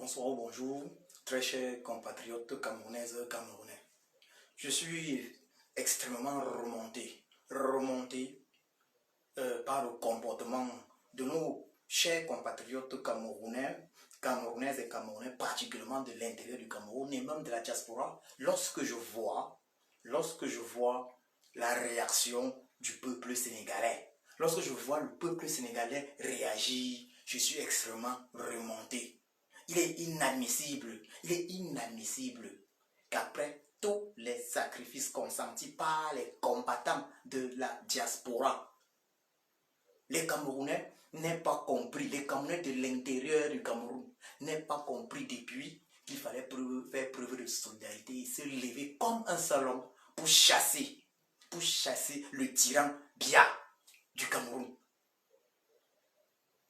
Bonsoir ou bonjour, très chers compatriotes camerounaises, camerounais. Je suis extrêmement remonté par le comportement de nos chers compatriotes camerounais, camerounaises et camerounais, particulièrement de l'intérieur du Cameroun et même de la diaspora, lorsque je vois la réaction du peuple sénégalais. Lorsque je vois le peuple sénégalais réagir, je suis extrêmement remonté. Il est inadmissible qu'après tous les sacrifices consentis par les combattants de la diaspora, les Camerounais n'aient pas compris, les Camerounais de l'intérieur du Cameroun n'aient pas compris depuis qu'il fallait faire preuve de solidarité et se lever comme un seul homme pour chasser le tyran Biya du Cameroun.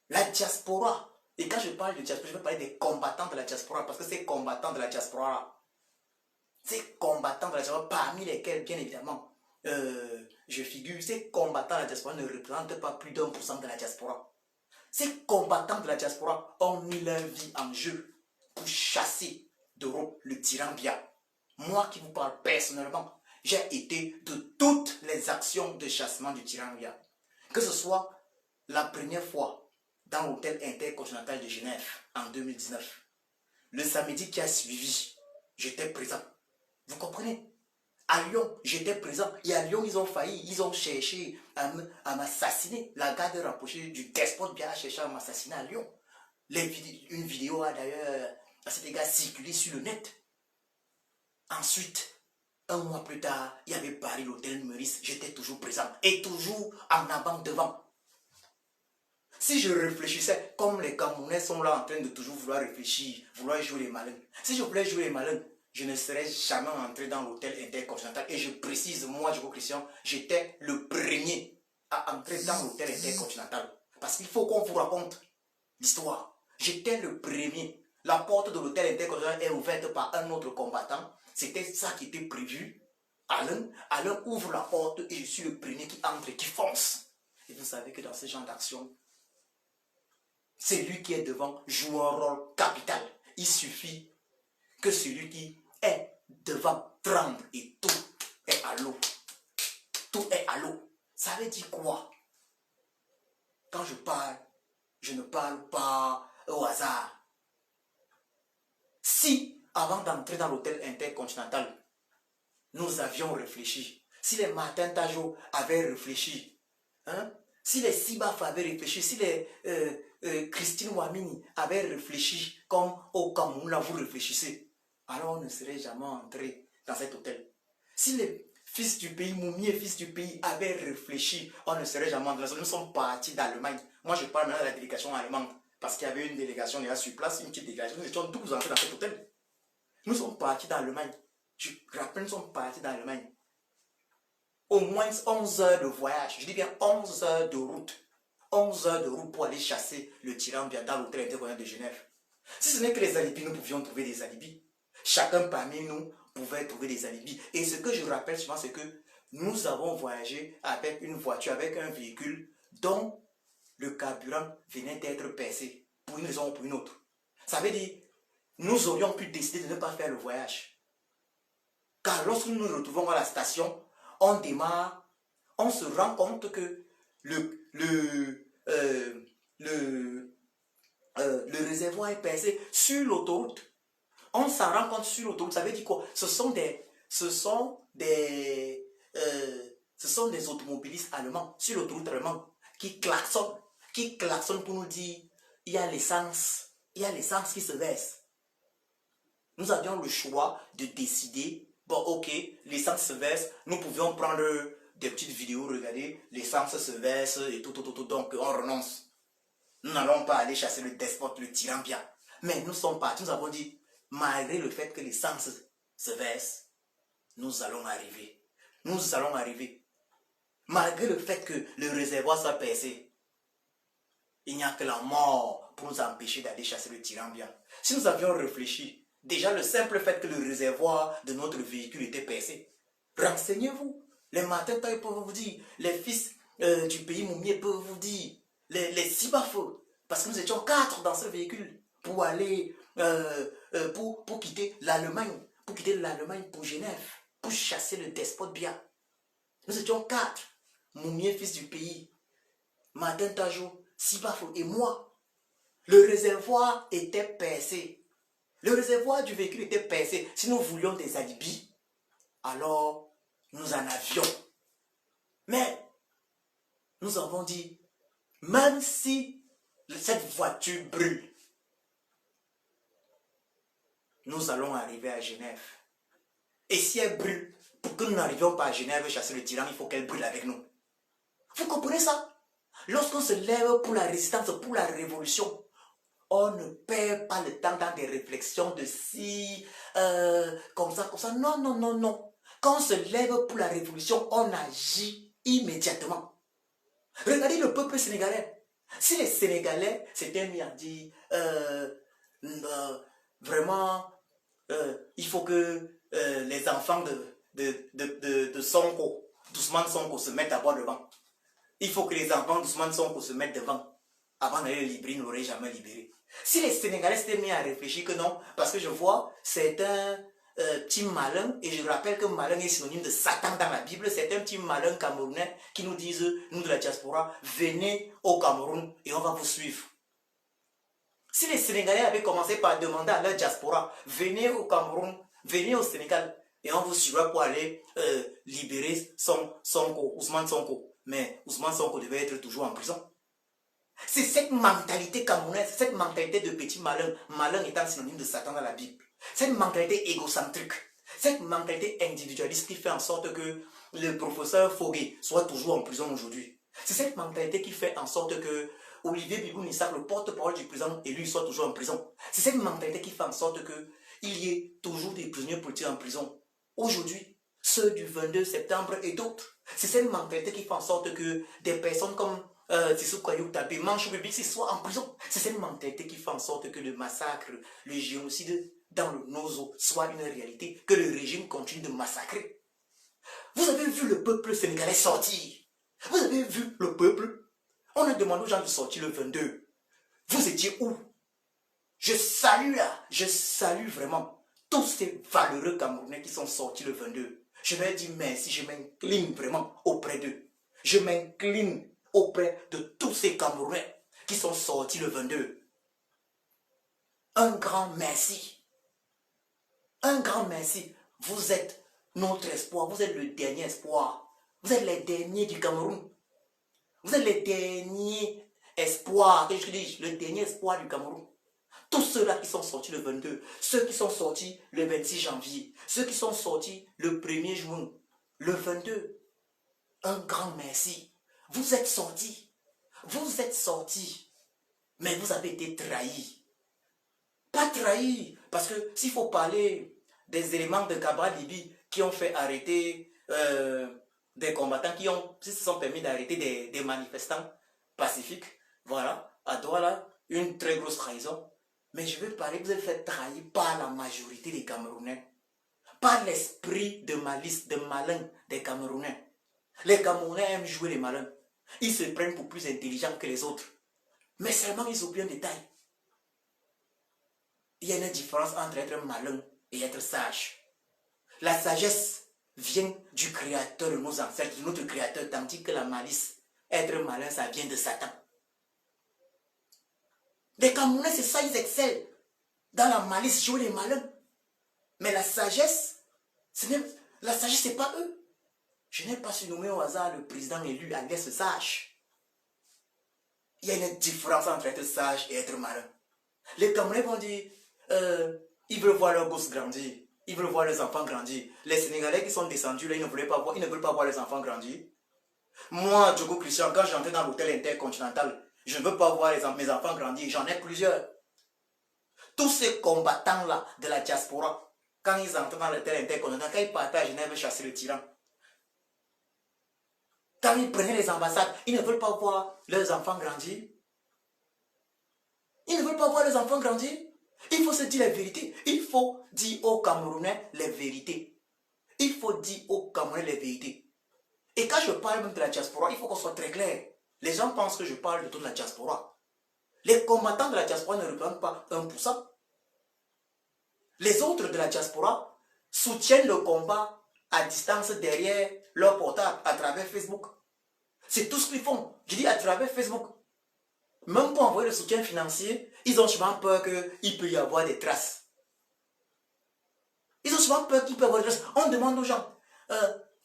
La diaspora. Et quand je parle de diaspora, je vais parler des combattants de la diaspora, parce que ces combattants de la diaspora, parmi lesquels, bien évidemment, je figure, ces combattants de la diaspora ne représentent pas plus d'1% de la diaspora. Ces combattants de la diaspora ont mis leur vie en jeu pour chasser d'Europe le tyran Biya. Moi qui vous parle personnellement, j'ai été de toutes les actions de chassement du tyran Biya. Que ce soit la première fois dans l'hôtel intercontinental de Genève en 2019. Le samedi qui a suivi, j'étais présent. Vous comprenez? À Lyon, j'étais présent. Et à Lyon, ils ont cherché à m'assassiner. La garde rapprochée du despote Biya a cherché à m'assassiner à Lyon. Une vidéo a d'ailleurs, à cet égard, circulé sur le net. Ensuite, un mois plus tard, il y avait Paris, l'hôtel Meurice. J'étais toujours présent. Et toujours en avant, devant. Si je réfléchissais, comme les Camerounais sont là en train de toujours vouloir réfléchir, vouloir jouer les malins. Si je voulais jouer les malins, je ne serais jamais entré dans l'hôtel intercontinental. Et je précise, moi, Jogo Christian, j'étais le premier à entrer dans l'hôtel intercontinental. Parce qu'il faut qu'on vous raconte l'histoire. J'étais le premier. La porte de l'hôtel intercontinental est ouverte par un autre combattant. C'était ça qui était prévu. Alain ouvre la porte et je suis le premier qui entre et qui fonce. Et vous savez que dans ce genre d'action, celui qui est devant joue un rôle capital. Il suffit que celui qui est devant tremble et tout est à l'eau. Tout est à l'eau. Ça veut dire quoi? Quand je parle, je ne parle pas au hasard. Si, avant d'entrer dans l'hôtel intercontinental, nous avions réfléchi, si les Martin Tajo avaient réfléchi, si les Sibaf avaient réfléchi, si les Christine Ouamini avait réfléchi comme au Cameroun, là vous réfléchissez, alors on ne serait jamais entré dans cet hôtel. Si les fils du pays, Moumier, fils du pays, avaient réfléchi, on ne serait jamais entré. Nous sommes partis d'Allemagne. Moi, je parle maintenant de la délégation allemande, parce qu'il y avait une délégation déjà sur place, une petite délégation. Nous étions tous entrés dans cet hôtel. Nous sommes partis d'Allemagne. Je rappelle, nous sommes partis d'Allemagne. Au moins 11 heures de voyage, je dis bien 11 heures de route. 11 heures de route pour aller chasser le tyran Biya dans l'hôtel intercontinental de Genève. Si ce n'est que les alibis, nous pouvions trouver des alibis. Chacun parmi nous pouvait trouver des alibis. Et ce que je rappelle souvent, c'est que nous avons voyagé avec une voiture, avec un véhicule dont le carburant venait d'être percé pour une raison ou pour une autre. Ça veut dire, nous aurions pu décider de ne pas faire le voyage. Car lorsque nous nous retrouvons à la station, on démarre, on se rend compte que le réservoir est percé sur l'autoroute. On s'en rend compte sur l'autoroute. Ça veut dire quoi? Ce sont des automobilistes allemands sur l'autoroute allemande qui klaxonnent pour nous dire il y a l'essence qui se verse. Nous avions le choix de décider, bon ok, l'essence se verse, nous pouvions prendre des petites vidéos, regarder, l'essence se verse et tout, donc on renonce. Nous n'allons pas aller chasser le despote, le tyran Biya. Mais nous sommes partis, nous avons dit, malgré le fait que l'essence se verse, nous allons arriver. Nous allons arriver. Malgré le fait que le réservoir soit percé, il n'y a que la mort pour nous empêcher d'aller chasser le tyran Biya. Si nous avions réfléchi, déjà le simple fait que le réservoir de notre véhicule était percé, renseignez-vous. Les Martin Tayo peuvent vous dire, les fils du pays Moumier peuvent vous dire, les Sibafo, parce que nous étions 4 dans ce véhicule pour aller pour quitter l'Allemagne pour Genève, pour chasser le despote Biya. Nous étions 4. Moumier, fils du pays, Martin Tajou, Sibafo et moi. Le réservoir était percé. Le réservoir du véhicule était percé. Si nous voulions des alibis, alors nous en avions. Mais nous avons dit, même si cette voiture brûle, nous allons arriver à Genève. Et si elle brûle, pour que nous n'arrivions pas à Genève chasser le tyran, il faut qu'elle brûle avec nous. Vous comprenez ça? Lorsqu'on se lève pour la résistance, pour la révolution, on ne perd pas le temps dans des réflexions de si, comme ça, comme ça. Non, non, non, non. Quand on se lève pour la révolution, on agit immédiatement. Regardez le peuple sénégalais. Si les Sénégalais s'étaient mis à dire, vraiment, il faut que les enfants de Sonko, d'Ousmane Sonko, se mettent d'abord devant. Il faut que les enfants d'Ousmane Sonko se mettent devant. Avant d'aller le libérer, ils n'auraient jamais libéré. Si les Sénégalais s'étaient mis à réfléchir que non, parce que je vois, c'est un petit malin, et je rappelle que malin est synonyme de Satan dans la Bible, c'est un petit malin camerounais qui nous disent, nous de la diaspora, venez au Cameroun et on va vous suivre. Si les Sénégalais avaient commencé par demander à leur diaspora, venez au Cameroun, venez au Sénégal, et on vous suivra pour aller libérer Sonko, Ousmane Sonko. Mais Ousmane Sonko devait être toujours en prison. C'est cette mentalité camerounaise, cette mentalité de petit malin, malin étant synonyme de Satan dans la Bible. Cette mentalité égocentrique, cette mentalité individualiste qui fait en sorte que le professeur Fogué soit toujours en prison aujourd'hui. C'est cette mentalité qui fait en sorte que Olivier Bibou-Nissak, le porte-parole du président élu, soit toujours en prison. C'est cette mentalité qui fait en sorte qu'il y ait toujours des prisonniers politiques en prison. Aujourd'hui, ceux du 22 septembre et d'autres. C'est cette mentalité qui fait en sorte que des personnes comme Tissou Kayou Tabé, Manchou Bibi, soient en prison. C'est cette mentalité qui fait en sorte que le massacre, le génocide dans le Nozo soit une réalité, que le régime continue de massacrer. Vous avez vu le peuple sénégalais sortir. Vous avez vu le peuple. On a demandé aux gens de sortir le 22. Vous étiez où? Je salue vraiment tous ces valeureux Camerounais qui sont sortis le 22. Je vais dire merci, je m'incline vraiment auprès d'eux. Je m'incline auprès de tous ces Camerounais qui sont sortis le 22. Un grand merci. Un grand merci. Vous êtes notre espoir. Vous êtes le dernier espoir. Vous êtes les derniers du Cameroun. Vous êtes les derniers espoirs. Qu'est-ce que je dis? Le dernier espoir du Cameroun. Tous ceux-là qui sont sortis le 22, ceux qui sont sortis le 26 janvier, ceux qui sont sortis le 1er juin, le 22, un grand merci. Vous êtes sortis. Vous êtes sortis. Mais vous avez été trahis. Pas trahis. Parce que s'il faut parler des éléments de Cabral Libi qui ont fait arrêter des combattants, qui se sont permis d'arrêter des manifestants pacifiques, voilà, à Douala, une très grosse trahison. Mais je veux parler, vous êtes fait trahir par la majorité des Camerounais. Par l'esprit de malice, de malin des Camerounais. Les Camerounais aiment jouer les malins. Ils se prennent pour plus intelligents que les autres. Mais seulement ils oublient un détail. Il y a une différence entre être malin et être sage. La sagesse vient du créateur de nos ancêtres, de notre créateur, tandis que la malice, être malin, ça vient de Satan. Les Camerounais, c'est ça, ils excellent. Dans la malice, jouer les malins. Mais la sagesse, c'est pas eux. Je n'ai pas surnommé au hasard le président élu Agnès Sage. Il y a une différence entre être sage et être malin. Les Camerounais vont dire, ils veulent voir leurs gosses grandir. Ils veulent voir les enfants grandir. Les Sénégalais qui sont descendus là, ils ne veulent pas voir les enfants grandir. Moi, Diogo Christian, quand j'entrais dans l'hôtel intercontinental, je ne veux pas voir mes enfants grandir. J'en ai plusieurs. Tous ces combattants-là de la diaspora, quand ils entrent dans l'hôtel intercontinental, quand ils partaient à Genève chasser le tyran, quand ils prenaient les ambassades, ils ne veulent pas voir leurs enfants grandir. Ils ne veulent pas voir leurs enfants grandir. Il faut se dire la vérité. Il faut dire aux Camerounais les vérités. Il faut dire aux Camerounais les vérités. Et quand je parle même de la diaspora, il faut qu'on soit très clair. Les gens pensent que je parle de toute la diaspora. Les combattants de la diaspora ne représentent pas 1%. Les autres de la diaspora soutiennent le combat à distance derrière leur portable à travers Facebook. C'est tout ce qu'ils font. Je dis à travers Facebook. Même pour envoyer le soutien financier, ils ont souvent peur qu'il peut y avoir des traces. Ils ont souvent peur qu'il peut y avoir des traces. On demande aux gens,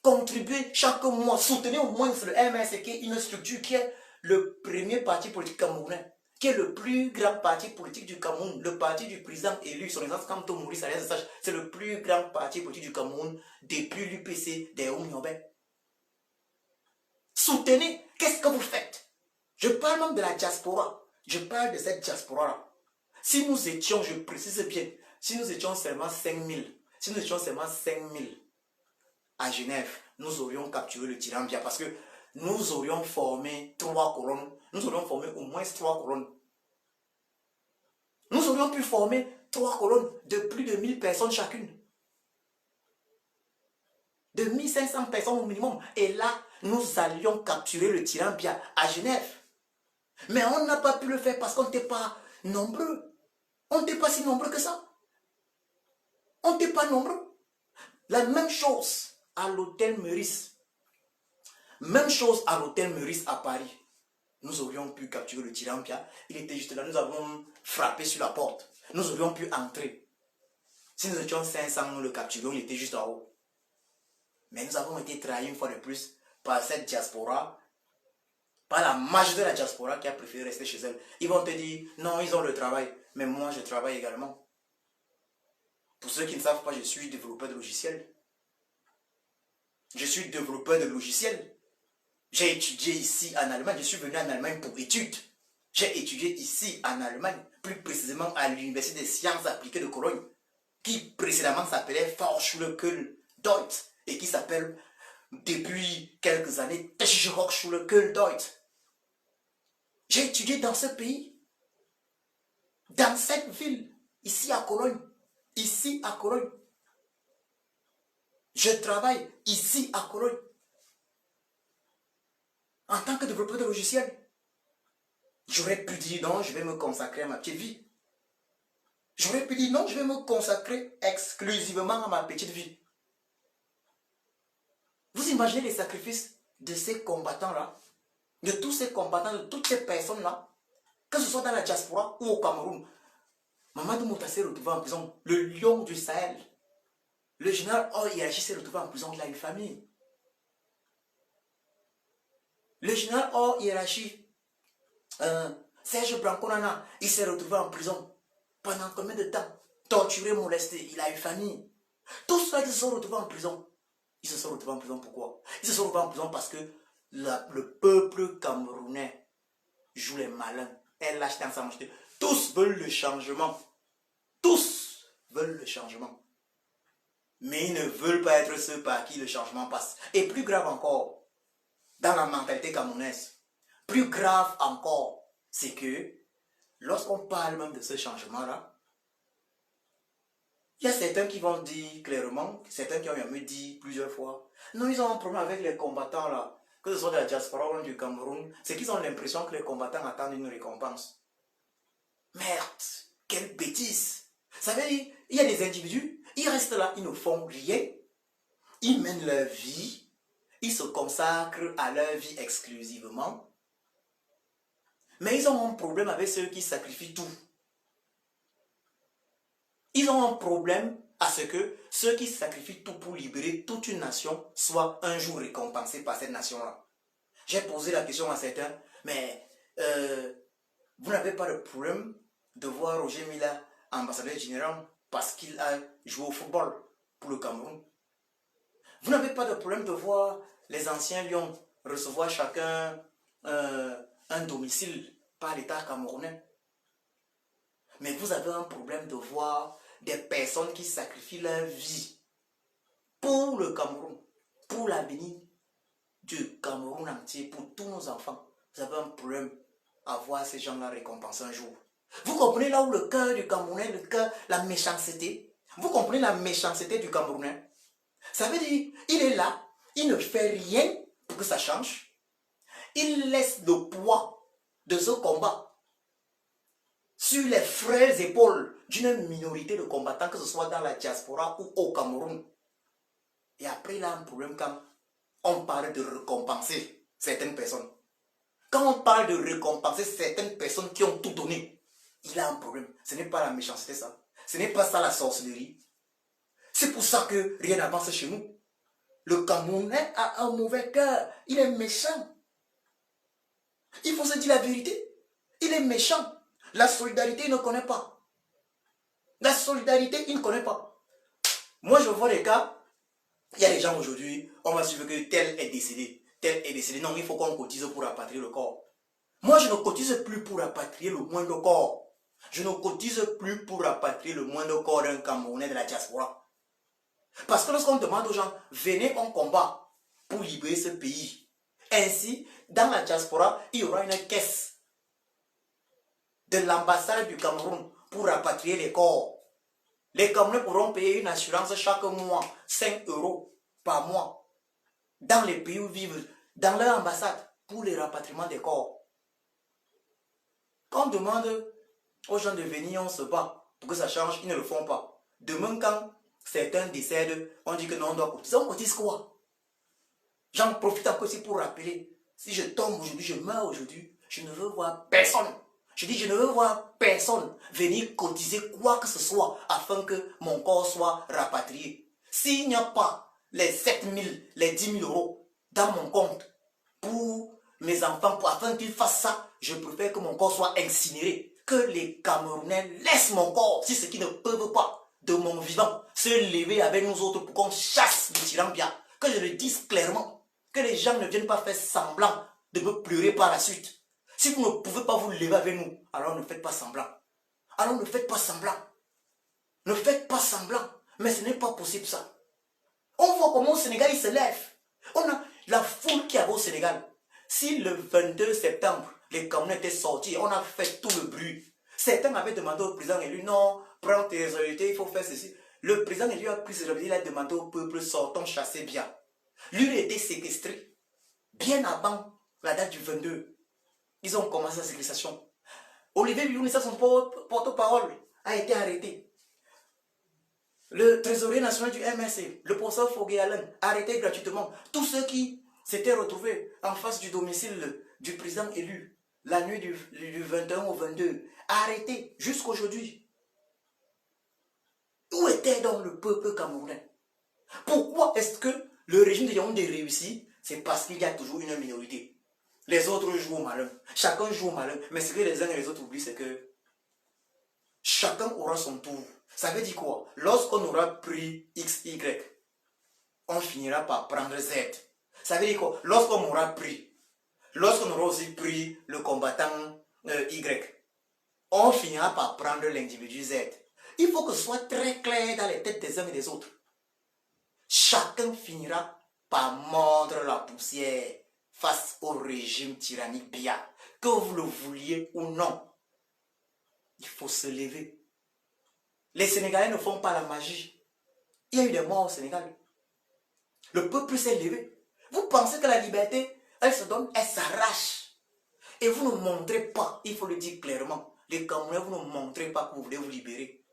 contribuez chaque mois, soutenez au moins le MSC, qui est une structure qui est le premier parti politique camerounais, qui est le plus grand parti politique du Cameroun, le parti du président élu, son exemple Kamto Maurice Alain Sage, c'est le plus grand parti politique du Cameroun depuis l'UPC des Oumyobé. Soutenez, qu'est-ce que vous faites? Je parle même de la diaspora, je parle de cette diaspora-là. Si nous étions, je précise bien, si nous étions seulement 5000, si nous étions seulement 5000 à Genève, nous aurions capturé le tyran Biya parce que nous aurions formé 3 colonnes. Nous aurions formé au moins 3 colonnes. Nous aurions pu former 3 colonnes de plus de 1000 personnes chacune. De 1500 personnes au minimum. Et là, nous allions capturer le tyran Biya à Genève. Mais on n'a pas pu le faire parce qu'on n'était pas nombreux. On n'était pas si nombreux que ça. On n'était pas nombreux. La même chose à l'hôtel Meurice. Même chose à l'hôtel Meurice à Paris. Nous aurions pu capturer le tyran Biya. Il était juste là. Nous avons frappé sur la porte. Nous aurions pu entrer. Si nous étions 500, nous le capturions. Il était juste en haut. Mais nous avons été trahis une fois de plus par cette diaspora, par la majorité de la diaspora qui a préféré rester chez elle. Ils vont te dire, non, ils ont le travail. Mais moi, je travaille également. Pour ceux qui ne savent pas, je suis développeur de logiciels. Je suis développeur de logiciels. J'ai étudié ici en Allemagne. Je suis venu en Allemagne pour études. J'ai étudié ici en Allemagne, plus précisément à l'Université des sciences appliquées de Cologne, qui précédemment s'appelait Fachschule Köln-Deutsch et qui s'appelle depuis quelques années Technische Hochschule Köln-Deutsch. J'ai étudié dans ce pays, dans cette ville, ici à Cologne. Ici à Cologne. Je travaille ici à Cologne. En tant que développeur de logiciels. J'aurais pu dire non, je vais me consacrer à ma petite vie. J'aurais pu dire non, je vais me consacrer exclusivement à ma petite vie. Vous imaginez les sacrifices de ces combattants-là, de tous ces combattants, de toutes ces personnes-là, que ce soit dans la diaspora ou au Cameroun. Mamadou Mouta s'est retrouvé en prison, le lion du Sahel. Le général hors hiérarchie s'est retrouvé en prison, il a une famille. Le général hors hiérarchie, Serge Branconana, il s'est retrouvé en prison. Pendant combien de temps? Torturé, molesté, il a une famille. Tous ceux qui se sont retrouvés en prison. Ils se sont retrouvés en prison pourquoi? Ils se sont retrouvés en prison parce que le peuple camerounais joue les malins. Elle lâche dans sa manche. Tous veulent le changement. Tous veulent le changement. Mais ils ne veulent pas être ceux par qui le changement passe. Et plus grave encore, dans la mentalité camerounaise, plus grave encore, c'est que lorsqu'on parle même de ce changement-là, il y a certains qui vont dire clairement, certains qui ont même dit plusieurs fois, non, ils ont un problème avec les combattants là, que ce soit de la diaspora ou du Cameroun, c'est qu'ils ont l'impression que les combattants attendent une récompense. Merde, quelle bêtise! Ça veut dire, il y a des individus, ils restent là, ils ne font rien, ils mènent leur vie, ils se consacrent à leur vie exclusivement, mais ils ont un problème avec ceux qui sacrifient tout. Ils ont un problème à ce que ceux qui sacrifient tout pour libérer toute une nation soient un jour récompensés par cette nation-là. J'ai posé la question à certains, mais vous n'avez pas de problème de voir Roger Mila, ambassadeur général, parce qu'il a joué au football pour le Cameroun. Vous n'avez pas de problème de voir les anciens lions recevoir chacun un domicile par l'État camerounais. Mais vous avez un problème de voir des personnes qui sacrifient leur vie pour le Cameroun, pour l'avenir du Cameroun entier, pour tous nos enfants. Vous avez un problème à voir ces gens-là récompensés un jour. Vous comprenez là où le cœur du Camerounais, le cœur, la méchanceté. Vous comprenez la méchanceté du Camerounais. Ça veut dire, il est là, il ne fait rien pour que ça change. Il laisse le poids de ce combat sur les frêles épaules d'une minorité de combattants, que ce soit dans la diaspora ou au Cameroun. Et après, il a un problème quand on parle de récompenser certaines personnes. Quand on parle de récompenser certaines personnes qui ont tout donné, il a un problème. Ce n'est pas la méchanceté, ça. Ce n'est pas ça la sorcellerie. C'est pour ça que rien n'avance chez nous. Le Camerounais a un mauvais cœur. Il est méchant. Il faut se dire la vérité. Il est méchant. La solidarité, il ne connaît pas. La solidarité, il ne connaît pas. Moi, je vois les cas. Il y a des gens aujourd'hui, on va suivre que tel est décédé. Tel est décédé. Non, il faut qu'on cotise pour rapatrier le corps. Moi, je ne cotise plus pour rapatrier le moindre corps. Je ne cotise plus pour rapatrier le moindre corps d'un Camerounais de la diaspora. Parce que lorsqu'on demande aux gens, venez en combat pour libérer ce pays. Ainsi, dans la diaspora, il y aura une caisse de l'ambassade du Cameroun pour rapatrier les corps. Les Camerounais pourront payer une assurance chaque mois, 5 € par mois, dans les pays où vivent, dans leur ambassade, pour le rapatriement des corps. Quand on demande aux gens de venir, on se bat pour que ça change, ils ne le font pas. Demain, quand certains décèdent, on dit que non, on doit cotiser. On cotise quoi? J'en profite encore aussi pour rappeler, si je tombe aujourd'hui, je meurs aujourd'hui, je ne veux voir personne. Je dis, je ne veux voir personne venir cotiser quoi que ce soit afin que mon corps soit rapatrié. S'il n'y a pas les 7 000, les 10 000 € dans mon compte pour mes enfants, afin qu'ils fassent ça, je préfère que mon corps soit incinéré. Que les Camerounais laissent mon corps, si ceux qui ne peuvent pas, de mon vivant, se lever avec nous autres pour qu'on chasse le tyran bien. Que je le dise clairement. Que les gens ne viennent pas faire semblant de me pleurer par la suite. Si vous ne pouvez pas vous lever avec nous, alors ne faites pas semblant. Alors ne faites pas semblant. Ne faites pas semblant. Mais ce n'est pas possible ça. On voit comment au Sénégal il se lève. On a la foule qui avait au Sénégal. Si le 22 septembre, les Camerounais étaient sortis, on a fait tout le bruit. Certains avaient demandé au président élu, non, prends tes responsabilités, il faut faire ceci. Le président élu a pris ses responsabilités, il a demandé au peuple, sortons chasser bien. Lui, il a été séquestré. Bien avant la date du 22. Ils ont commencé la séquestration. Olivier Biounissa, son porte-parole, a été arrêté. Le trésorier national du MSC, le professeur Fogué Alain, arrêté gratuitement. Tous ceux qui s'étaient retrouvés en face du domicile du président élu, la nuit du 21 au 22, arrêtés jusqu'aujourd'hui. Où était donc le peuple camerounais? Pourquoi est-ce que le régime de Yaoundé réussit? C'est parce qu'il y a toujours une minorité. Les autres jouent au malin. Chacun joue au malin. Mais ce que les uns et les autres oublient, c'est que chacun aura son tour. Ça veut dire quoi? Lorsqu'on aura pris X, Y, on finira par prendre Z. Ça veut dire quoi? Lorsqu'on aura aussi pris le combattant Y, on finira par prendre l'individu Z. Il faut que ce soit très clair dans les têtes des uns et des autres. Chacun finira par mordre la poussière face au régime tyrannique Biya. Que vous le vouliez ou non, il faut se lever. Les Sénégalais ne font pas la magie. Il y a eu des morts au Sénégal. Le peuple s'est levé. Vous pensez que la liberté, elle se donne, elle s'arrache. Et vous ne montrez pas, il faut le dire clairement, les Camerounais, vous ne montrez pas que vous voulez vous libérer.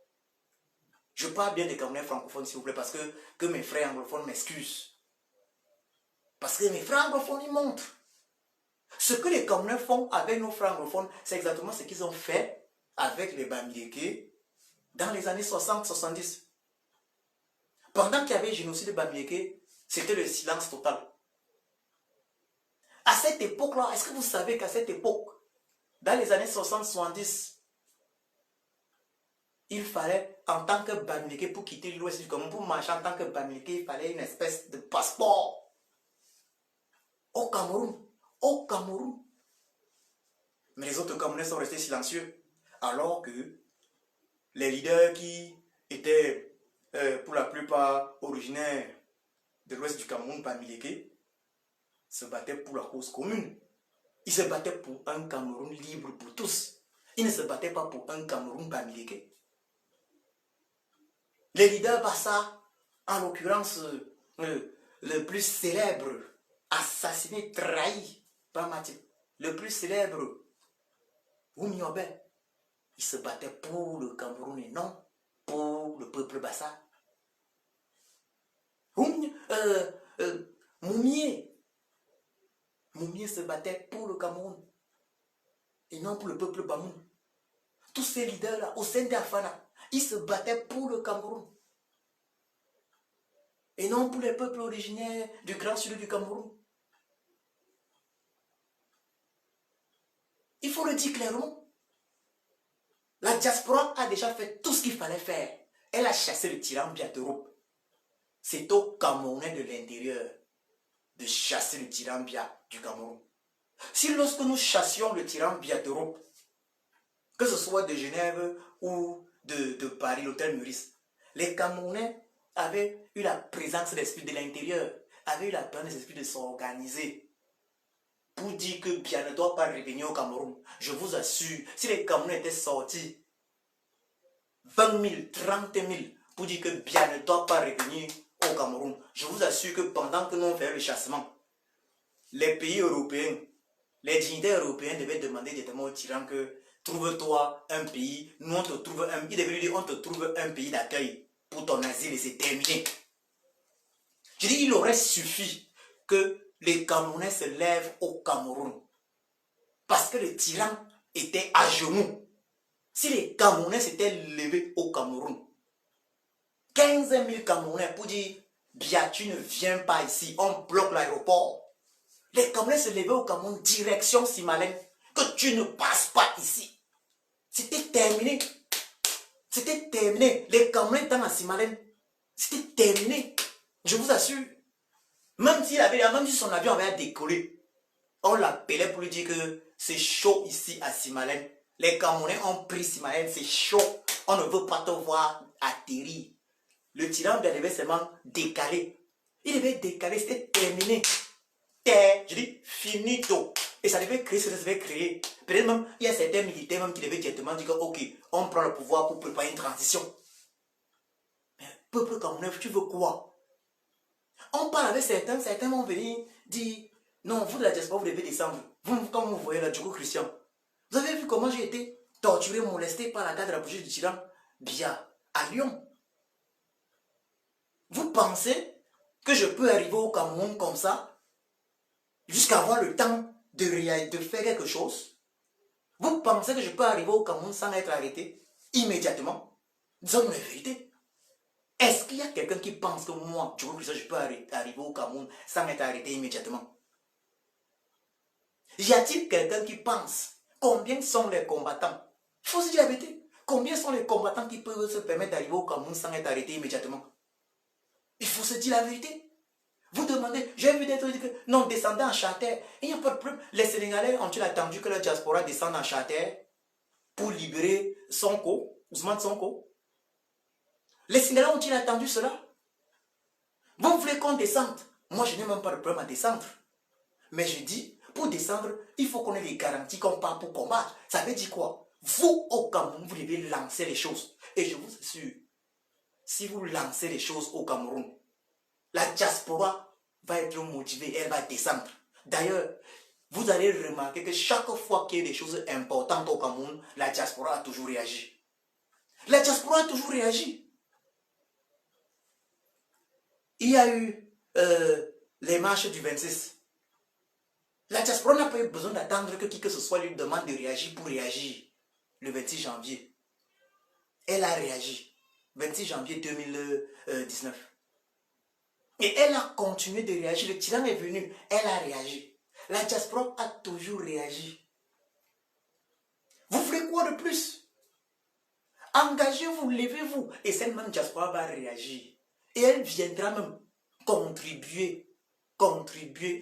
Je parle bien des Camerounais francophones, s'il vous plaît, parce que mes frères anglophones m'excusent. Parce que mes frères anglophones, ils montrent. Ce que les Camerounais font avec nos frères anglophones, c'est exactement ce qu'ils ont fait avec les Bamileke dans les années 60-70. Pendant qu'il y avait le génocide de Bamileke, c'était le silence total. À cette époque-là, est-ce que vous savez qu'à cette époque, dans les années 60-70, il fallait, en tant que Bamileke, pour quitter l'ouest du Cameroun, pour marcher en tant que Bamileke, il fallait une espèce de passeport. Au Cameroun. Au Cameroun. Mais les autres Camerounais sont restés silencieux. Alors que les leaders qui étaient pour la plupart originaires de l'ouest du Cameroun, Bamileke, se battaient pour la cause commune. Ils se battaient pour un Cameroun libre pour tous. Ils ne se battaient pas pour un Cameroun Bamileke. Les leaders Bassa, en l'occurrence le plus célèbre, assassiné, trahi par Matip, le plus célèbre, Oumi Obé, il se battait pour le Cameroun et non pour le peuple bassa. Moumié se battait pour le Cameroun et non pour le peuple Bamoun. Tous ces leaders-là, au sein d'Afana, ils se battaient pour le Cameroun et non pour les peuples originaires du Grand Sud du Cameroun. Il faut le dire clairement. La diaspora a déjà fait tout ce qu'il fallait faire. Elle a chassé le tyran Biya d'Europe. C'est aux Camerounais de l'intérieur de chasser le tyran Biya du Cameroun. Si lorsque nous chassions le tyran Biya d'Europe, que ce soit de Genève ou de Paris, l'hôtel Meurice, les Camerounais avaient eu la présence d'esprit de l'intérieur, avaient eu la présence d'esprit de s'organiser pour dire que Biya ne doit pas revenir au Cameroun. Je vous assure, si les Camerounais étaient sortis 20 000, 30 000 pour dire que Biya ne doit pas revenir au Cameroun, je vous assure que pendant que nous faisons le chassement, les pays européens, les dignitaires européens devaient demander directement au tyran que trouve-toi un pays, nous on te trouve un, il devait lui dire on te trouve un pays d'accueil pour ton asile et c'est terminé. Je dis il aurait suffi que les Camerounais se lèvent au Cameroun parce que le tyran était à genoux. Si les Camerounais s'étaient levés au Cameroun, 15 000 Camerounais pour dire Biya, tu ne viens pas ici, on bloque l'aéroport. Les Camerounais se levaient au Cameroun, direction Simalène, que tu ne passes pas ici. C'était terminé. C'était terminé. Les Camerounais étant à Simalène, c'était terminé. Je vous assure. Même si son avion avait décollé, on l'appelait pour lui dire que c'est chaud ici à Simalène. Les Camerounais ont pris Simalène, c'est chaud. On ne veut pas te voir atterrir. Le tyran devait seulement décaler. Il devait décaler, c'était terminé. Je dis finito. Et ça devait créer ce que ça devait créer. Peut-être même, il y a certains militaires même qui devaient directement dire que, ok, on prend le pouvoir pour préparer une transition. Mais peuple camerounais, tu veux quoi? On parle avec certains vont venir dire, non, vous de la diaspora, vous devez descendre. Vous, comme vous voyez là, du coup, Christian, vous avez vu comment j'ai été torturé, molesté par la garde rapprochée du tyran Biya à Lyon. Vous pensez que je peux arriver au Cameroun comme ça, jusqu'à avoir le temps de faire quelque chose? Vous pensez que je peux arriver au Cameroun sans être arrêté immédiatement? Disons la vérité. Est-ce qu'il y a quelqu'un qui pense que moi, je peux arriver au Cameroun sans être arrêté immédiatement? Y a-t-il quelqu'un qui pense combien sont les combattants? Il faut se dire la vérité. Combien sont les combattants qui peuvent se permettre d'arriver au Cameroun sans être arrêté immédiatement? Il faut se dire la vérité. Vous demandez, j'ai vu des trucs qui disent que non, descendez en charter. Il n'y a pas de problème. Les Sénégalais ont-ils attendu que la diaspora descende en charter pour libérer Sonko, Ousmane Sonko? Les Sénégalais ont-ils attendu cela? Vous voulez qu'on descende? Moi, je n'ai même pas de problème à descendre. Mais je dis, pour descendre, il faut qu'on ait les garanties qu'on part pour combattre. Ça veut dire quoi? Vous, au Cameroun, vous devez lancer les choses. Et je vous assure, si vous lancez les choses au Cameroun, la diaspora va être motivée, elle va descendre. D'ailleurs, vous allez remarquer que chaque fois qu'il y a des choses importantes au Cameroun, la diaspora a toujours réagi. La diaspora a toujours réagi. Il y a eu les marches du 26. La diaspora n'a pas eu besoin d'attendre que qui que ce soit lui demande de réagir pour réagir. Le 26 janvier, elle a réagi. 26 janvier 2019. Et elle a continué de réagir. Le tyran est venu, elle a réagi. La diaspora a toujours réagi. Vous voulez quoi de plus? Engagez-vous, levez-vous. Et cette même diaspora va réagir. Et elle viendra même contribuer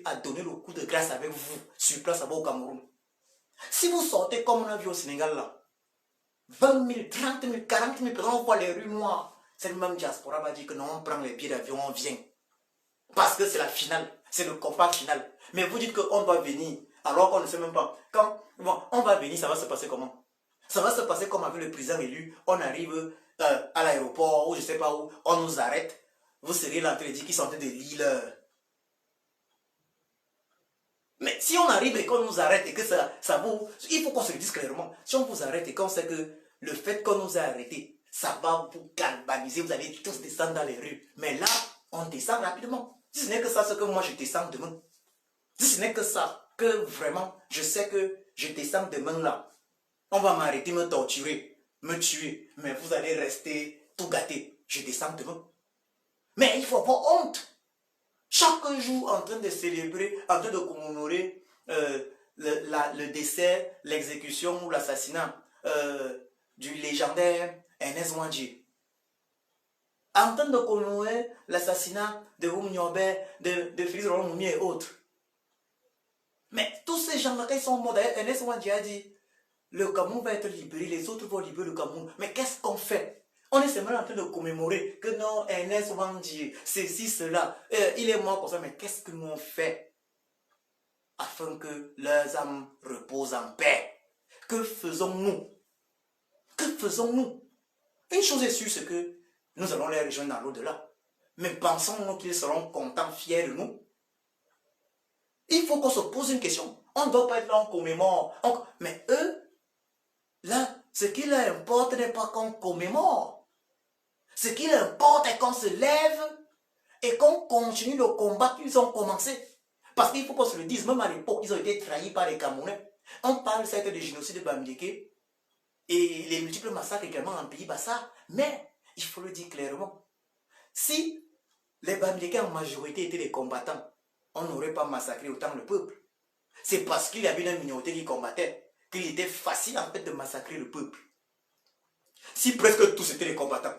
à donner le coup de grâce avec vous sur place au Cameroun. Si vous sortez comme on a vu au Sénégal là, 20 000, 30 000, 40 000 personnes, on voit les rues noires. Cette même diaspora va dire que non, on prend les billets d'avion, on vient. Parce que c'est la finale, c'est le combat final. Mais vous dites qu'on doit venir, alors qu'on ne sait même pas. Quand on va venir, ça va se passer comment? Ça va se passer comme avec le président élu. On arrive à l'aéroport, ou je ne sais pas où, on nous arrête. Vous serez là en train de dire qu'ils sont en train de lire l'heure. Mais si on arrive et qu'on nous arrête et que ça vous... Il faut qu'on se le dise clairement. Si on vous arrête et qu'on sait que le fait qu'on nous a arrêtés, ça va vous galvaniser, vous allez tous descendre dans les rues. Mais là, on descend rapidement. Si ce n'est que ça, ce que moi je descends demain. Si ce n'est que ça, que vraiment, je sais que je descends demain là. On va m'arrêter, me torturer, me tuer. Mais vous allez rester tout gâté. Je descends demain. Mais il faut avoir honte. Chaque jour, en train de célébrer, en train de commémorer le décès, l'exécution ou l'assassinat du légendaire Ernest Ouandji. En train de commémorer l'assassinat de Oum Niobé, de Félix Roland Moumi et autres. Mais tous ces gens-là, quand ils sont morts, d'ailleurs, Ernest Ouandji a dit, le Cameroun va être libéré, les autres vont libérer le Cameroun. Mais qu'est-ce qu'on fait? On est seulement en train de commémorer que non, Ernest Ouandji, ceci, cela, il est mort comme ça. Mais qu'est-ce que nous on fait afin que leurs âmes reposent en paix? Que faisons-nous? Que faisons-nous? Une chose est sûre, c'est que nous allons les rejoindre dans l'au-delà. Mais pensons-nous qu'ils seront contents, fiers de nous? Il faut qu'on se pose une question. On ne doit pas être là, on commémore. Mais eux, là, ce qui leur importe n'est pas qu'on commémore. Ce qui leur importe est qu'on se lève et qu'on continue le combat qu'ils ont commencé. Parce qu'il faut qu'on se le dise, même à l'époque, ils ont été trahis par les Camerounais. On parle certes du génocide de Bamileke et les multiples massacres également en pays Bassa. Mais, il faut le dire clairement, si les Bamileke en majorité étaient des combattants, on n'aurait pas massacré autant le peuple. C'est parce qu'il y avait une minorité qui combattait qu'il était facile en fait de massacrer le peuple. Si presque tous étaient des combattants,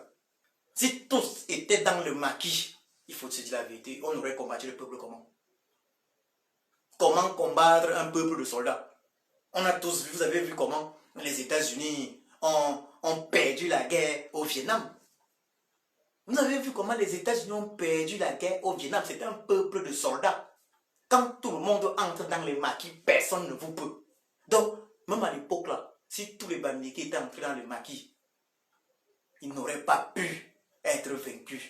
si tous étaient dans le maquis, il faut se dire la vérité, on aurait combattu le peuple comment? Comment combattre un peuple de soldats? On a tous vu, vous avez vu comment les États-Unis ont perdu la guerre au Vietnam. Vous avez vu comment les États-Unis ont perdu la guerre au Vietnam. C'est un peuple de soldats. Quand tout le monde entre dans les maquis, personne ne vous peut. Donc, même à l'époque là, si tous les Bamileke étaient entrés dans les maquis, ils n'auraient pas pu être vaincus.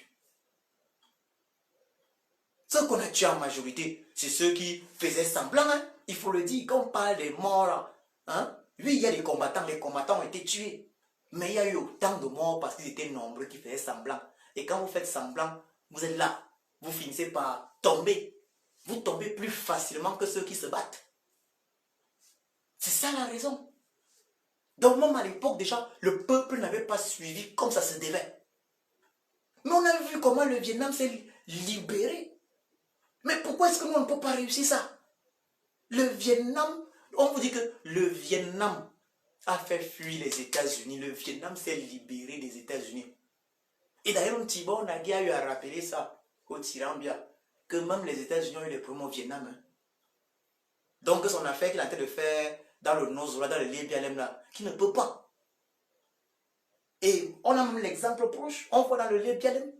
Ceux qu'on a tués en majorité, c'est ceux qui faisaient semblant. Hein? Il faut le dire, quand on parle des morts là, hein? Oui, il y a des combattants, les combattants ont été tués. Mais il y a eu autant de morts parce qu'ils étaient nombreux qui faisaient semblant. Et quand vous faites semblant, vous êtes là. Vous finissez par tomber. Vous tombez plus facilement que ceux qui se battent. C'est ça la raison. Donc même à l'époque déjà, le peuple n'avait pas suivi comme ça se devait. Mais on a vu comment le Vietnam s'est libéré. Mais pourquoi est-ce que nous on ne peut pas réussir ça? Le Vietnam, on vous dit que le Vietnam a fait fuir les États-Unis. Le Vietnam s'est libéré des États-Unis. Et d'ailleurs, Thibon Nagui a eu à rappeler ça au Tirambia, que même les États-Unis ont eu les problèmes au Vietnam. Hein. Donc son affaire qu'il a tenté de faire dans le Nozola, dans le Lébialem là, qui ne peut pas. Et on a même l'exemple proche, on voit dans le Lébialem,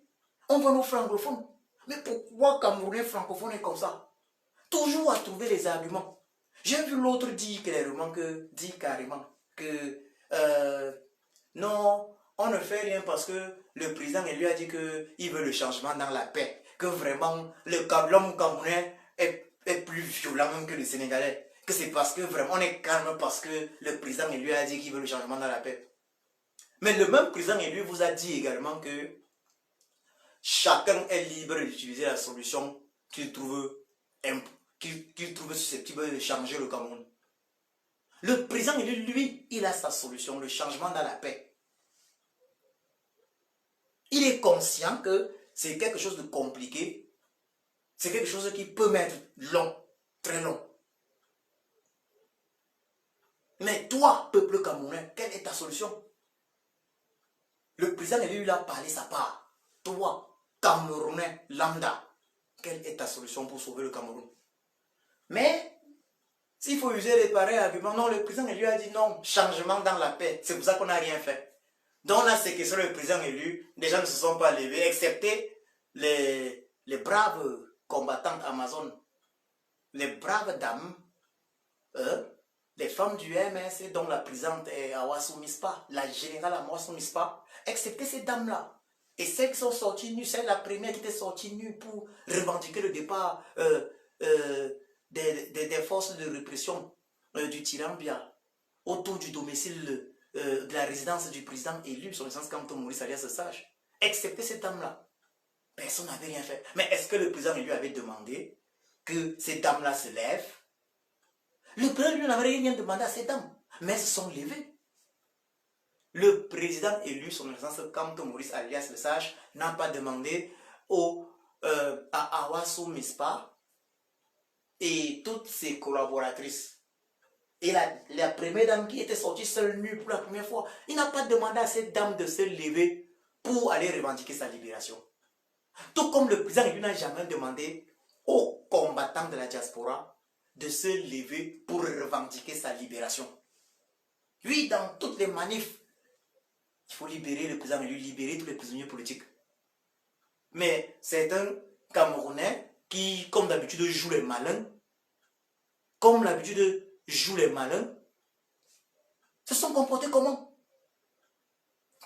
on voit nos francophones. Mais pourquoi Camerounais francophones est comme ça? Toujours à trouver les arguments. J'ai vu l'autre dire carrément que non, on ne fait rien parce que le président lui a dit qu'il veut le changement dans la paix. Que vraiment, l'homme camerounais est plus violent même que le Sénégalais. Que c'est parce que vraiment, on est calme parce que le président lui a dit qu'il veut le changement dans la paix. Mais le même président lui vous a dit également que chacun est libre d'utiliser la solution qu'il trouve susceptible de changer le Cameroun. Le président lui, il a sa solution, le changement dans la paix. Il est conscient que c'est quelque chose de compliqué, c'est quelque chose qui peut mettre long, très long. Mais toi, peuple camerounais, quelle est ta solution? Le président lui a parlé sa part. Toi, Camerounais lambda, quelle est ta solution pour sauver le Cameroun? Mais, s'il faut user les pareils arguments, non, le président lui a dit non, changement dans la paix. C'est pour ça qu'on n'a rien fait. Donc là, c'est que sur le président élu, les gens ne se sont pas levés, excepté les braves combattantes Amazon, les braves dames, les femmes du MS, dont la présidente est Awassou Mispa, la générale Awassou Mispa, excepté ces dames-là. Et celles qui sont sorties nues, c'est la première qui était sortie nue pour revendiquer le départ des forces de répression du Tirambia autour du domicile de la résidence du président élu, son essence Kamto Maurice alias Sage. Excepté cette dame-là. Personne n'avait rien fait. Mais est-ce que le président élu avait demandé que ces dames-là se lèvent? Le président élu n'avait rien demandé à ces dames, mais elles se sont levées. Le président élu, son essence Kamto Maurice alias le Sage, n'a pas demandé à Awaso Mispa et toutes ses collaboratrices. Et la première dame qui était sortie seule nue pour la première fois, il n'a pas demandé à cette dame de se lever pour aller revendiquer sa libération. Tout comme le président élu n'a jamais demandé aux combattants de la diaspora de se lever pour revendiquer sa libération. Oui, dans toutes les manifs, il faut libérer le président élu, libérer tous les prisonniers politiques. Mais c'est un Camerounais qui, comme d'habitude, joue les malins. Comme d'habitude, joue les malins. Se sont comportés comment?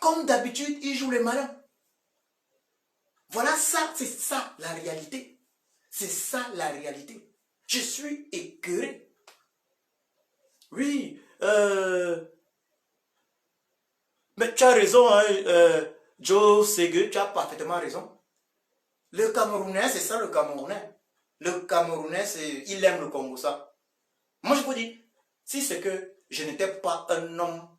Comme d'habitude, ils jouent les malins. Voilà ça, c'est ça la réalité. C'est ça la réalité. Je suis écœuré. Oui, mais tu as raison, hein, Joe Segue, tu as parfaitement raison. Le Camerounais, c'est ça le Camerounais. Le Camerounais, il aime le Congo, ça. Moi, je vous dis, si c'est que je n'étais pas un homme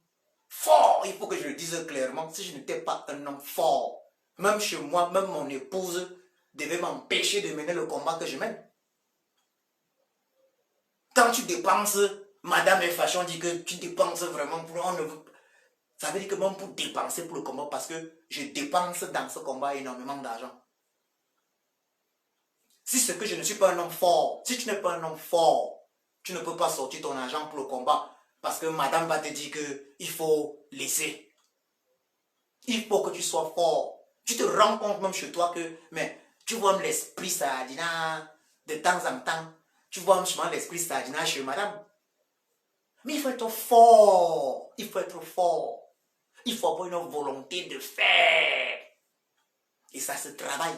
fort, il faut que je le dise clairement, si je n'étais pas un homme fort, même chez moi, même mon épouse devait m'empêcher de mener le combat que je mène. Quand tu dépenses, Madame est fâchée, on dit que tu dépenses vraiment pour... On ne veut, ça veut dire que même pour dépenser pour le combat, parce que je dépense dans ce combat énormément d'argent. Si c'est que je ne suis pas un homme fort, si tu n'es pas un homme fort, tu ne peux pas sortir ton argent pour le combat, parce que madame va te dire qu'il faut laisser. Il faut que tu sois fort. Tu te rends compte même chez toi que, mais tu vois l'esprit sardina de temps en temps, tu vois même l'esprit sardina chez madame. Mais il faut être fort, il faut être fort. Il faut avoir une volonté de faire. Et ça se travaille.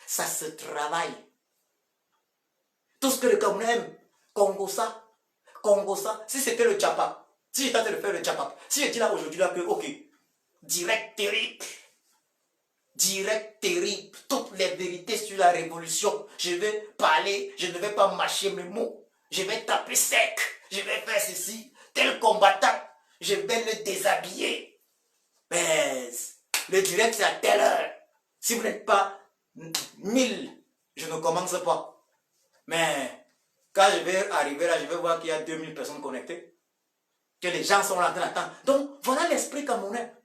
Ça se travaille. Tout ce que le Cameroun aime, Congo ça, si c'était le Tchapap, si j'étais en train de faire le Tchapap, si je dis là aujourd'hui là que, ok, direct terrible, toutes les vérités sur la révolution, je vais parler, je ne vais pas mâcher mes mots, je vais taper sec, je vais faire ceci, tel combattant, je vais le déshabiller. Mais le direct c'est à telle heure. Si vous n'êtes pas 1000, je ne commence pas. Mais quand je vais arriver là, je vais voir qu'il y a 2000 personnes connectées. Que les gens sont là en train. Donc voilà l'esprit camerounais.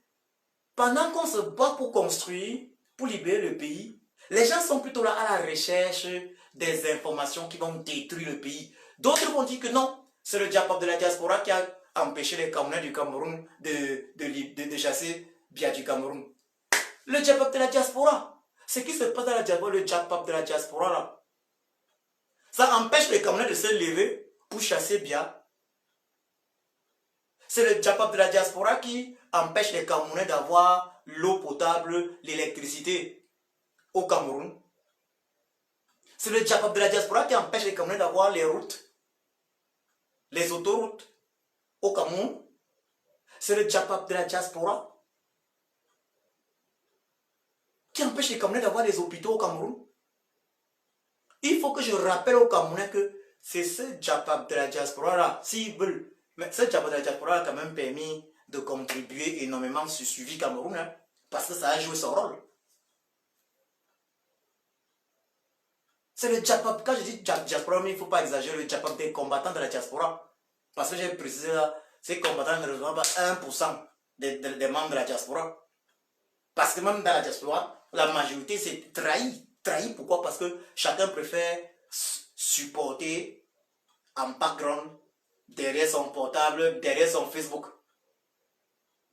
Pendant qu'on se bat pour construire, pour libérer le pays, les gens sont plutôt là à la recherche des informations qui vont détruire le pays. D'autres vont dire que non, c'est le diapap de la diaspora qui a empêché les Camerounais du Cameroun de chasser Biya du Cameroun. Le diapap de la diaspora, ce qui se passe dans la diaspora, le diapap de la diaspora là, ça empêche les Camerounais de se lever pour chasser Biya. C'est le diapap de la diaspora qui empêche les Camerounais d'avoir l'eau potable, l'électricité au Cameroun. C'est le diapap de la diaspora qui empêche les Camerounais d'avoir les routes, les autoroutes au Cameroun. C'est le diapap de la diaspora qui empêche les Camerounais d'avoir des hôpitaux au Cameroun. Il faut que je rappelle aux Camerounais que c'est ce diapap de la diaspora là, s'ils veulent. Mais ce diapap de la diaspora a quand même permis de contribuer énormément sur le suivi Cameroun, hein, parce que ça a joué son rôle. C'est le diapap, quand je dis diaspora, mais il ne faut pas exagérer, le diapap des combattants de la diaspora. Parce que j'ai précisé là, ces combattants ne reçoivent pas 1% des membres de la diaspora. Parce que même dans la diaspora, la majorité c'est trahi. Trahi pourquoi? Parce que chacun préfère supporter en background, derrière son portable, derrière son Facebook.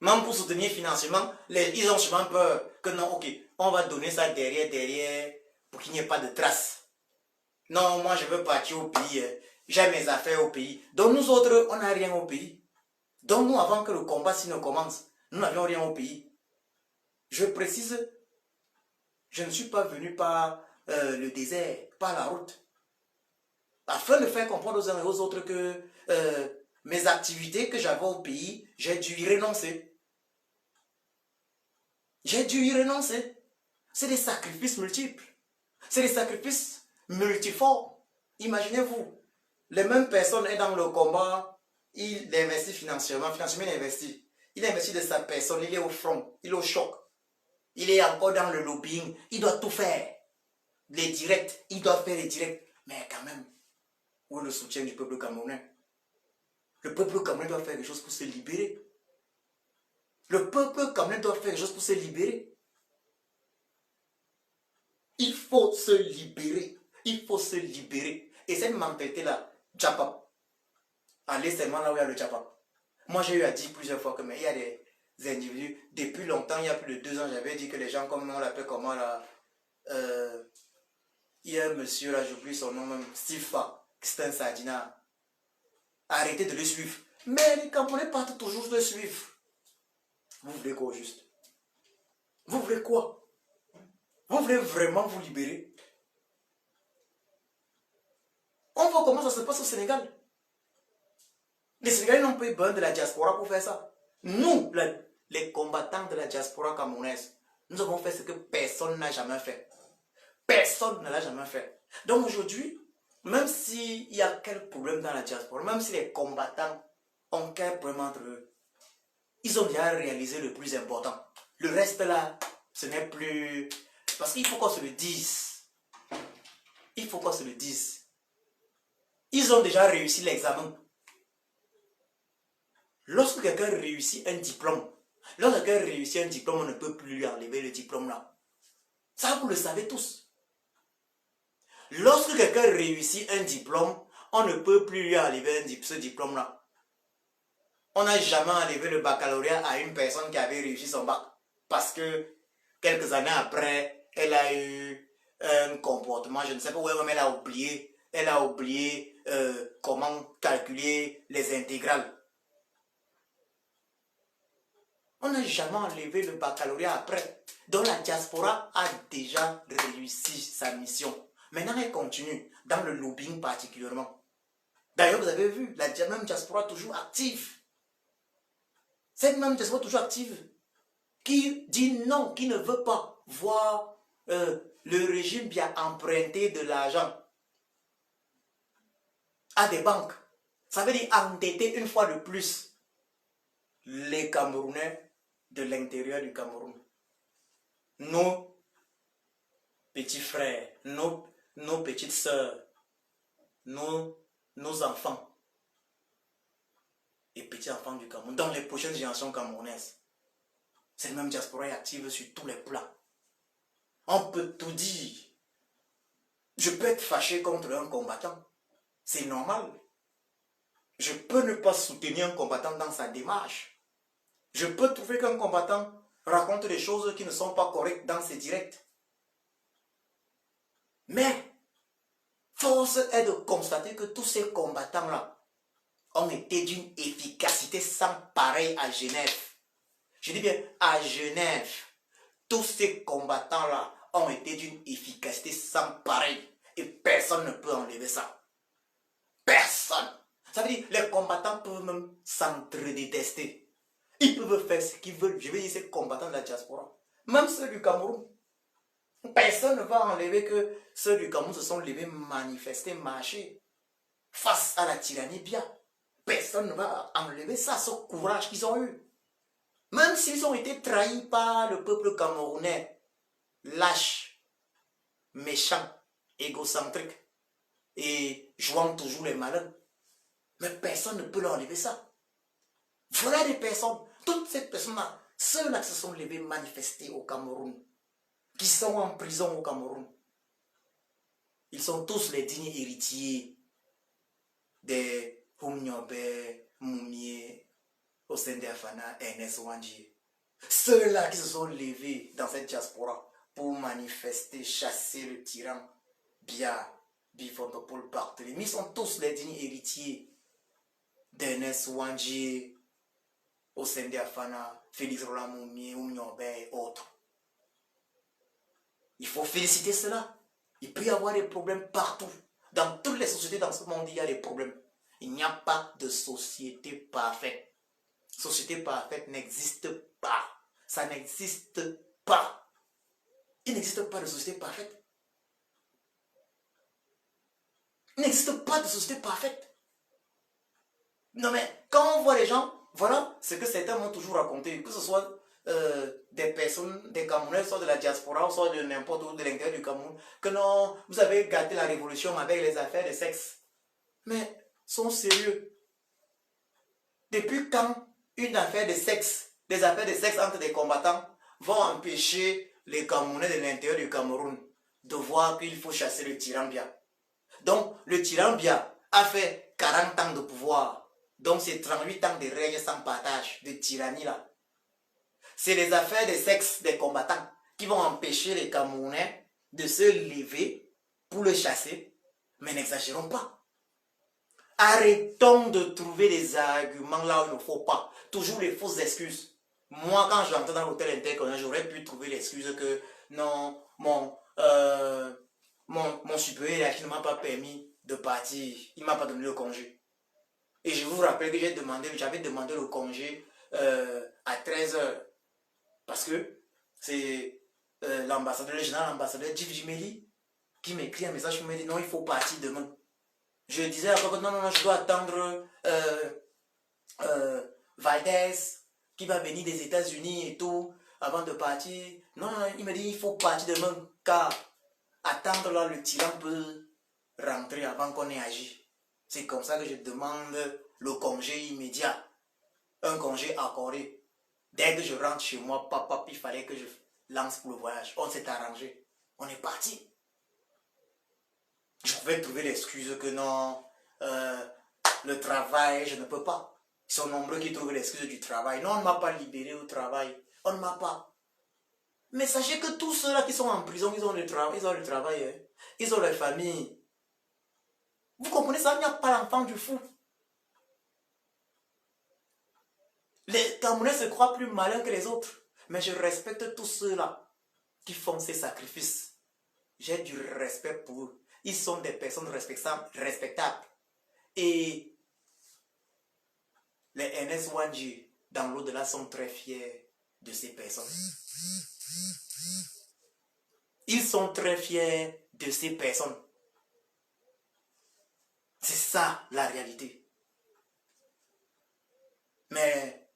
Même pour soutenir financièrement, ils ont souvent peur que non, ok, on va donner ça derrière, pour qu'il n'y ait pas de traces. Non, moi je veux partir au pays, j'ai mes affaires au pays. Donc nous autres, on n'a rien au pays. Donc nous, avant que le combat s'il ne commence, nous n'avions rien au pays. Je précise, je ne suis pas venu par le désert, par la route. Afin de faire comprendre aux uns et aux autres que mes activités que j'avais au pays, j'ai dû y renoncer. J'ai dû y renoncer. C'est des sacrifices multiples. C'est des sacrifices multiformes. Imaginez-vous, les mêmes personnes sont dans le combat, il investit financièrement, il investit. Il investit de sa personne, il est au front, il est au choc. Il est encore dans le lobbying, il doit tout faire. Les directs, il doit faire les directs. Mais quand même, où est le soutien du peuple camerounais? Le peuple camerounais doit faire quelque chose pour se libérer. Le peuple camerounais doit faire quelque chose pour se libérer. Il faut se libérer. Il faut se libérer. Et cette mentalité-là, Japap. Allez seulement là où il y a le Japap. Moi, j'ai eu à dire plusieurs fois que mais il y a des individus, depuis longtemps, il y a plus de 2 ans, j'avais dit que les gens, comme on l'appelle comment là, il y a un monsieur là, j'oublie son nom même, Sifa, c'est un Sadina. Arrêtez de le suivre. Mais les Camerounais partent toujours le suivre. Vous voulez quoi au juste? Vous voulez quoi? Vous voulez vraiment vous libérer? On voit comment ça se passe au Sénégal. Les Sénégalais n'ont pas eu besoin de la diaspora pour faire ça. Nous, les combattants de la diaspora camerounaise, nous avons fait ce que personne n'a jamais fait. Personne ne l'a jamais fait. Donc aujourd'hui, même s'il y a quel problème dans la diaspora, même si les combattants ont quel problème entre eux, ils ont déjà réalisé le plus important. Le reste là, ce n'est plus... Parce qu'il faut qu'on se le dise. Il faut qu'on se le dise. Ils ont déjà réussi l'examen. Lorsque quelqu'un réussit un diplôme, on ne peut plus lui enlever le diplôme là. Ça, vous le savez tous. Lorsque quelqu'un réussit un diplôme, on ne peut plus lui enlever ce diplôme là. On n'a jamais enlevé le baccalauréat à une personne qui avait réussi son bac. Parce que quelques années après, elle a eu un comportement, je ne sais pas où elle a oublié. Elle a oublié comment calculer les intégrales. On n'a jamais enlevé le baccalauréat après. Donc la diaspora a déjà réussi sa mission. Maintenant, elle continue, dans le lobbying particulièrement. D'ailleurs, vous avez vu, la même diaspora toujours active. Cette même diaspora toujours active, qui dit non, qui ne veut pas voir le régime bien emprunter de l'argent à des banques. Ça veut dire endetter une fois de plus les Camerounais de l'intérieur du Cameroun. Nos petits frères, nos petites sœurs, nos enfants et petits-enfants du Cameroun, dans les prochaines générations camerounaises. Cette même diaspora est active sur tous les plans. On peut tout dire. Je peux être fâché contre un combattant. C'est normal. Je peux ne pas soutenir un combattant dans sa démarche. Je peux trouver qu'un combattant raconte des choses qui ne sont pas correctes dans ses directs. Mais, force est de constater que tous ces combattants-là ont été d'une efficacité sans pareil à Genève. Je dis bien à Genève. Tous ces combattants-là ont été d'une efficacité sans pareil. Et personne ne peut enlever ça. Personne. Ça veut dire les combattants peuvent même s'entre-détester. Ils peuvent faire ce qu'ils veulent. Je veux dire ces combattants de la diaspora. Même ceux du Cameroun. Personne ne va enlever que ceux du Cameroun se sont levés, manifestés, marchés face à la tyrannie bien. Personne ne va enlever ça, ce courage qu'ils ont eu. Même s'ils ont été trahis par le peuple camerounais, lâche, méchant, égocentrique et jouant toujours les malins. Mais personne ne peut leur enlever ça. Voilà des personnes, toutes ces personnes-là, ceux-là qui se sont levés manifestés au Cameroun, qui sont en prison au Cameroun, ils sont tous les dignes héritiers des Humnyobe, Moumié, Osende Afana, Ernest Ouandjie. Ceux-là qui se sont levés dans cette diaspora pour manifester, chasser le tyran Bia, Bifondopol, Barthélemy, ils sont tous les dignes héritiers d'Ernest Ouandjie, Osende Afana, Félix Roland Moumié, Humnyobe et autres. Il faut féliciter cela. Il peut y avoir des problèmes partout. Dans toutes les sociétés dans ce monde, il y a des problèmes. Il n'y a pas de société parfaite. Société parfaite n'existe pas. Ça n'existe pas. Il n'existe pas de société parfaite. Il n'existe pas de société parfaite. Non mais, quand on voit les gens, voilà ce que certains m'ont toujours raconté, que ce soit des personnes, des Camerounais, soit de la diaspora, soit de n'importe où de l'intérieur du Cameroun, que non, vous avez gâté la révolution avec les affaires de sexe. Mais, sont sérieux. Depuis quand une affaire de sexe, des affaires de sexe entre des combattants vont empêcher les Camerounais de l'intérieur du Cameroun de voir qu'il faut chasser le tyran Biya? Donc, le tyran Biya a fait 40 ans de pouvoir. Donc, c'est 38 ans de règne sans partage, de tyrannie là. C'est les affaires de sexe des combattants qui vont empêcher les Camerounais de se lever pour le chasser. Mais n'exagérons pas. Arrêtons de trouver des arguments là où il ne faut pas. Toujours les fausses excuses. Moi, quand j'entrais dans l'hôtel intercolonial, j'aurais pu trouver l'excuse que non, mon supérieur qui ne m'a pas permis de partir. Il ne m'a pas donné le congé. Et je vous rappelle que j'avais demandé le congé à 13h. Parce que c'est l'ambassadeur, le général ambassadeur Djif Jimeli qui m'écrit un message pour me dire non, il faut partir demain. Je disais encore non, je dois attendre Valdez qui va venir des États-Unis et tout avant de partir. Non, il me dit il faut partir demain car attendre là, le tyran peut rentrer avant qu'on ait agi. C'est comme ça que je demande le congé immédiat. Un congé accordé. Dès que je rentre chez moi, papa, il fallait que je lance pour le voyage. On s'est arrangé. On est parti. Je pouvais trouver l'excuse que non, le travail, je ne peux pas. Ils sont nombreux qui trouvent l'excuse du travail. Non, on ne m'a pas libéré au travail. On ne m'a pas. Mais sachez que tous ceux-là qui sont en prison, ils ont le travail. Ils ont le travail. Hein. Ils ont leur famille. Vous comprenez ça? Il n'y a pas l'enfant du fou. Les Camerounais se croient plus malins que les autres. Mais je respecte tous ceux-là qui font ces sacrifices. J'ai du respect pour eux. Ils sont des personnes respectables. Et les NS1G dans l'au-delà sont très fiers de ces personnes. Ils sont très fiers de ces personnes. C'est ça la réalité. Mais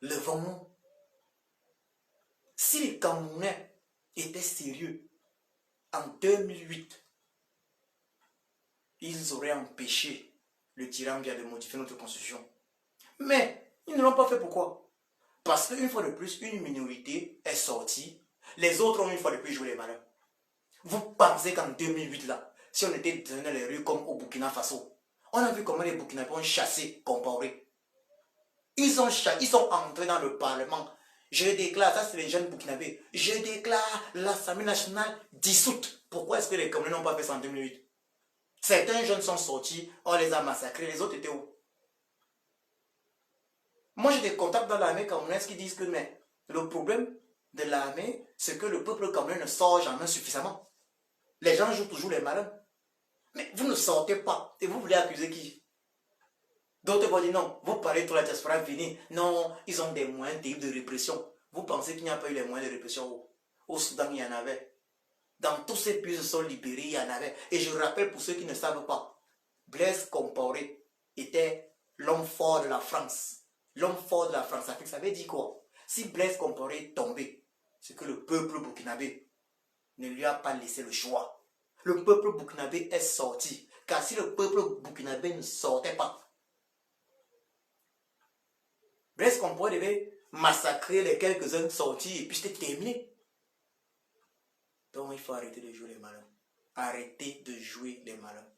levons-nous. Si les Camerounais étaient sérieux, en 2008, ils auraient empêché le tyran Biya de modifier notre constitution. Mais ils ne l'ont pas fait. Pourquoi? Parce qu'une fois de plus, une minorité est sortie. Les autres ont une fois de plus joué les malins. Vous pensez qu'en 2008, là, si on était dans les rues comme au Burkina Faso, on a vu comment les Burkinabés ont chassé Compaoré. Ils sont entrés dans le Parlement. Je déclare, ça c'est les jeunes Burkinabés, je déclare l'Assemblée nationale dissoute. Pourquoi est-ce que les Camerounais n'ont pas fait ça en 2008? Certains jeunes sont sortis, on les a massacrés, les autres étaient où? Moi j'ai des contacts dans l'armée camerounaise qui disent que mais, le problème de l'armée, c'est que le peuple camerounais ne sort jamais suffisamment. Les gens jouent toujours les malins. Mais vous ne sortez pas. Et vous voulez accuser qui? D'autres vont dire non, vous parlez de la diaspora venir. Non, ils ont des moyens terribles de répression. Vous pensez qu'il n'y a pas eu les moyens de répression au Soudan, il y en avait. Dans tous ces pays se sont libérés, il y en avait. Et je rappelle pour ceux qui ne savent pas, Blaise Compaoré était l'homme fort de la France. L'homme fort de la France-Afrique, ça veut dire quoi? Si Blaise Compaoré est tombé, c'est que le peuple burkinabé ne lui a pas laissé le choix. Le peuple burkinabé est sorti. Car si le peuple burkinabé ne sortait pas, Blaise Compaoré devait massacrer les quelques-uns sortis et puis c'était terminé. Donc il faut arrêter de jouer les malins. Arrêtez de jouer les malins.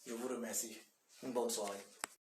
Je vous remercie. Une bonne soirée.